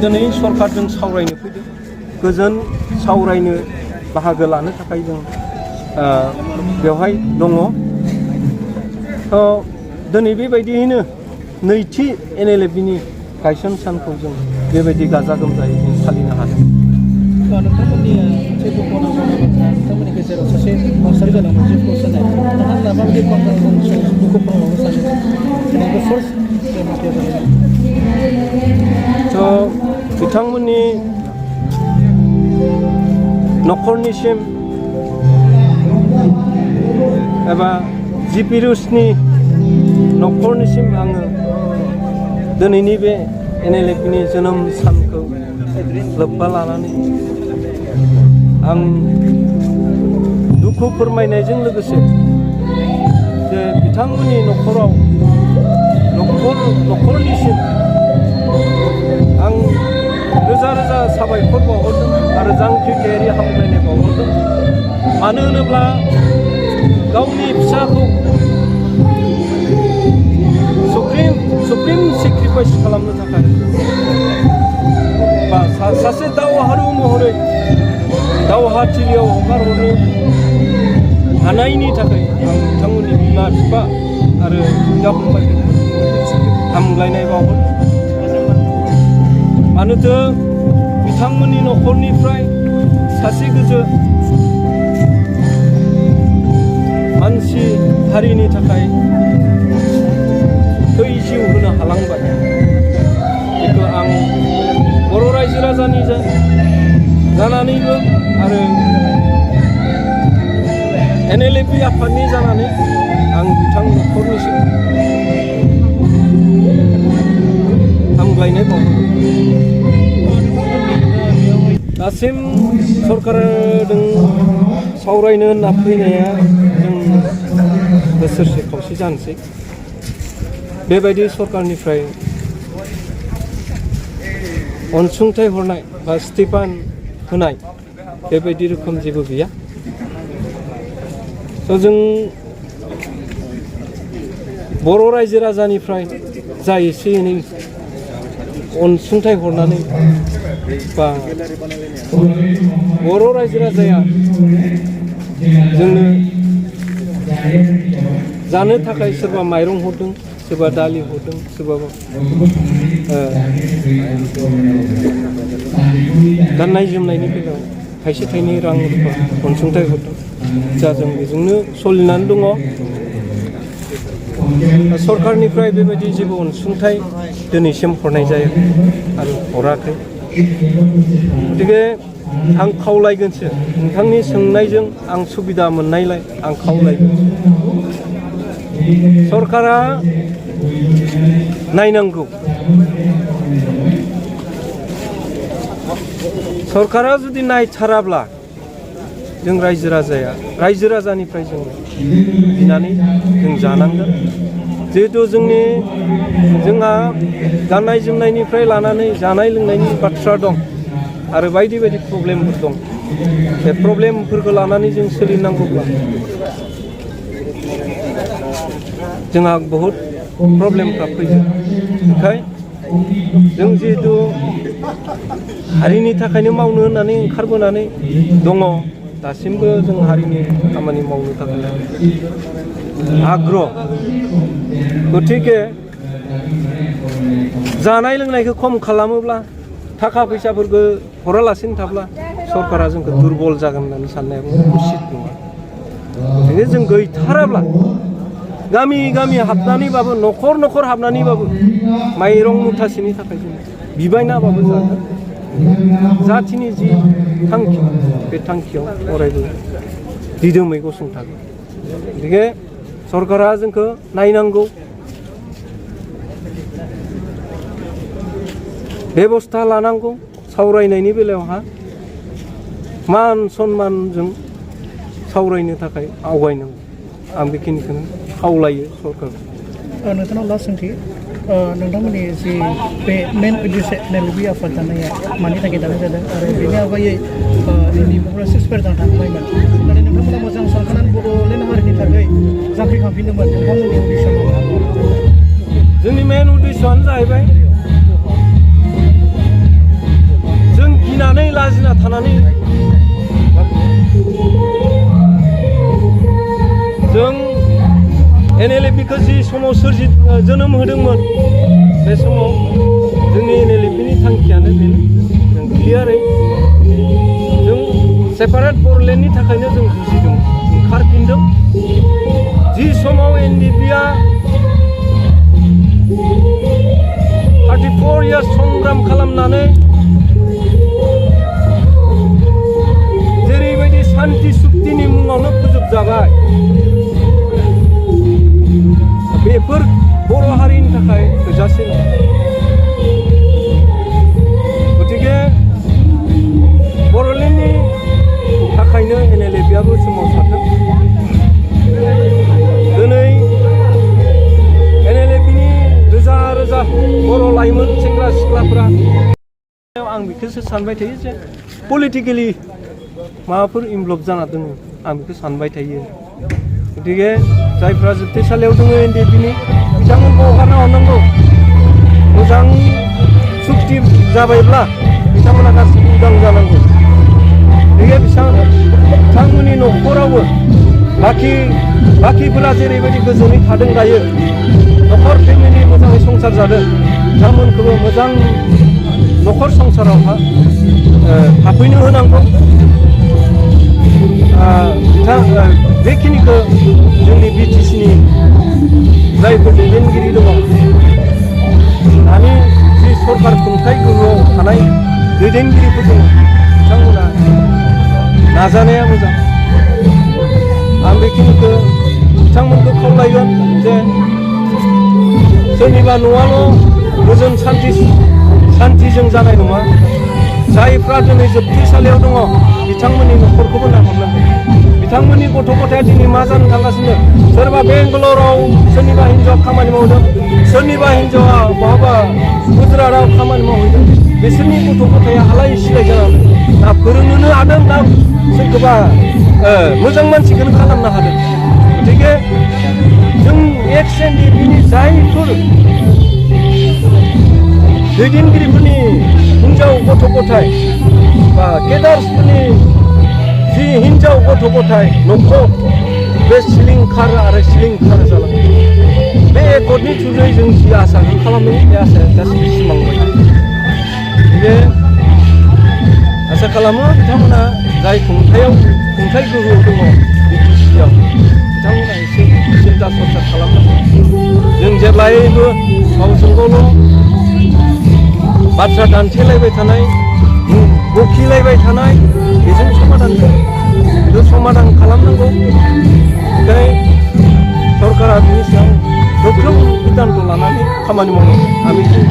दिनै सरकारजों सावरायनो फैदों गोजोन सावरायनो बाहागो लानो थाखाय जों बेवहाय दङ दिनै बेबायदियैनो नैथि NLFनि गायसन सानखौ जों बेबायदि गाजा गोमजायै जों फालिनो हादों। नोंथांमोननि मोनसे दुखुनां बाथ्रा नोंथांमोननि गेजेराव सासे रुंसारि जालांनाय जिउ खौसोनाय नोंथांमोना माबायदि दुखु फोरमायहरनो सानो दिनैबो फार्स्ट बिथांमोननि न'खरनिसिम एबा जिपिरुसनि न'खरनिसिम आङो दिनैनि बे NLFनि जोनोम सानखौ लोब्बा लानानै आं दुखु फोरमायनायजों लोगोसे जे बिथांमोननि न'खराव न'खरनिसिम आं रोजा रोजा साबायखर बावहरदों आरो जांख्रिथायारि हामलायनाय बावहरदों। मानो होनोब्ला गावनि फिसाखौ सुप्रिम सेक्रिफाइस खालामनो थाखाय बा सासे दावहारु महरै दावहाथिलियाव हगारहरनो हानायनि थाखाय आं बिथांमोननि बिमा बिफा आरो बिदा फंबायखौ हामलायनाय बावहरदों। मानोथो बिथांमोननि न'खरनिफ्राय सासे गोजो मानसि हारिनि थाखाय थै जिउ होनो हालांबाय। बेखौ आं बर' रायजो राजानि जानानैबो आरो NLF आफादनि जानानै आं बिथां न'खरनिसिम हामलायनाय बावहरदों। दासिम सरकारजों सावरायनो होनना फैनाया जों बोसोरसे खावसे जानोसै। बेबायदि सरकारनिफ्राय अनसुंथाइ हरनाय बा स्टिपेन्ड होनाय बेबायदि रोखोम जेबो गैया। जों बर' रायजो राजानिफ्राय जा एसे एनै अनसुंथाइ हरनानै बा बर' रायजो राजाया जोंनो जानो थाखाय सोरबा माइरं हरदों, सोरबा दालि हरदों, सोरबा गाननाय जोमनायनि बेलायाव थाइसे थाइनै रां रुफा अनसुंथाइ हरदों। जा जों बेजोंनो सोलिनानै दङ। सरकारनिफ्राय बेबायदि जेबो अनसुंथाइ दिनैसिम हरनाय जायाखै आरो हराखै। गतिके आं खावलायगोनसो नोंथांनि सोंनायजों आं सुबिदा मोननायलाय आं खावलायगोनसो सरकारा नायनांगौ। सरकारा जुदि नायथाराब्ला जों रायजो राजानिफ्राय जों बिनानै जों जानांगोन। जिहेतु जोंहा गाननाय जोमनायनिफ्राय लानानै जानाय लोंनायनि बाथ्रा दं आरो बायदि बायदि प्रब्लेमफोर दं। बे प्रब्लेमफोरखौ लानानै जों सोलिनांगौब्ला जोंहा बहुद प्रब्लेमफ्रा फैयो। ओंखाय जों जिहेतु हारिनि थाखायनो मावनो होननानै ओंखारबोनानै दङ। दासिमबो जों हारिनि खामानि मावनो थाखाय आग्रह। गतिके जानाय लोंनायखौ खम खालामोब्ला थाखा फैसाफोरखौ हरालासिनो थाब्ला सरकारा जोंखौ दुरबल जागोन होननानै साननायाबो उचित नङा। गतिके जों गैथाराब्ला गामि गामि हाबनानैबाबो न'खर हाबनानैबाबो माइरं मुथासेनि थाखाय जों बिबायनाबाबो जागोन। जाथिनि जि थांखि बे थांखियाव अरायबो दिदोमै गसंथागोन। गतिके सरकारा जोंखौ नायनांगौ, बेबस्था लानांगौ। सावरायनायनि बेलायावहा मान सन्मानजों सावरायनो थाखाय आवगायनांगौ। आं बेखिनिखौनो खावलायो सरकारखौ। नोंथांनाव लास्ट सोंथि, नोंथांमोननि जि बे मेन उद्देश्य NLF आफाद दानाया मानि थाखाय दानाय जादों आरो बेनि अनगायै जोंनि बर' सिक्सफोरजों थांबायमोन नाथाय नोंथांमोना मोजां सानखानानै बड'लेण्ड हारिनि थाखाय जांख्रिखांफिनदोंमोन। नोंथांमोननि उद्देश्यआ जोंनि मेन उद्देश्यआनो जाहैबाय समाव जोनोम होदोंमोन बे समाव जोंनि NLFनि थांखियानो बेनो जों क्लियारै जों सेपारेट बर'लेण्डनि थाखायनो जों जुजिदों ओंखारफिनदों जि समाव NDPआ 34 years संग्राम खालामनानै जेरैबायदि शान्ति सुक्तिनि मुङावनो फोजोबजाबाय बेफोर बर' हारिनि थाखाय थोजासे गतिके बर'लेण्डनि थाखायनो NLFआबो सोमावसारदों दिनै NLFनि रोजा रोजा बर' लाइमोन सेंग्रा सिख्लाफोरा आं बेखौसो सानबाय थायो जे पलिटिकेलि माबाफोर इनभल्भ जाना दङ आं बेखौ सानबाय थायो गतिके जायफ्रा जोबथेसालियाव दङ NDPनि बिथांमोनखौ हगारना हरनांगौ मोजां सुक्ति जाबायब्ला बिथांमोना गासिबो उदां जानांगौ गतिके बिथांमोननि न'खरावबो बाखिफोरा जेरैबायदि गोजोनै थादों दायो न'खर फेमिलि मोजाङै संसार जादों बिथांमोनखौबो मोजां न'खर संसाराव थाफैनो होनांगौ बेखिनिखौ जोंनि BTCनि जायफोर दैदेनगिरि दङ दानि जि सरकार खुंथाय गोहोआव थानाय दैदेनगिरिफोर दङ बिथांमोना नाजानाया मोजां आं बेखिनिखौ बिथांमोनखौ खावलायगोन जे सोरनिबा न'आल' गोजोन सान्थिजों जानाय नङा जायफ्रा दिनै जोबथेसालियाव दङ बिथांमोननि न'खरखौबो नाहरनांगौ बिथांमोननि गथ' गथाया दिनै मा जानो थांगासिनो सोरबा बेंगालराव सोरनिबा हिन्जावा खामानि मावदों सोरनिबा हिन्जावा बहाबा गुजरातआव खामानि मावहैदों बिसोरनि गथ' गथाया आलाय सिलाय जानानै ना फोरोंनोनो हादों ना सोरखौबा मोजां मानसिखौनो खालामनो हादों गतिके जों NLFनि जायफोर दैदेनगिरिफोरनि हिन्जाव गथ' गथाय बा केडार्सफोरनि जि हिन्जाव गथ' गथाय न'खर बे सिलिंखार आरो सिलिंखार जालाङो बे एकर्डनि थ्रुयै जों जि आसा खालामदों बे आसाया गासिबो सिमांबाय बे आसा खालामो बिथांमोना जाय खुंथाय गोहोआव दङ BTCआव बिथांमोना एसे सिन्था सरसा खालामनांगौ जों जेब्लायबो गावजों गावल' बाथ्रा दान्थेलायबाय थानाय बखिलायबाय थानाय बेजों समाधान खालामनांगौ ओंखाय सरकारा बिनि सायाव गोख्रों बिधानखौ लानानै खामानि मावनांगौ आं बेखौ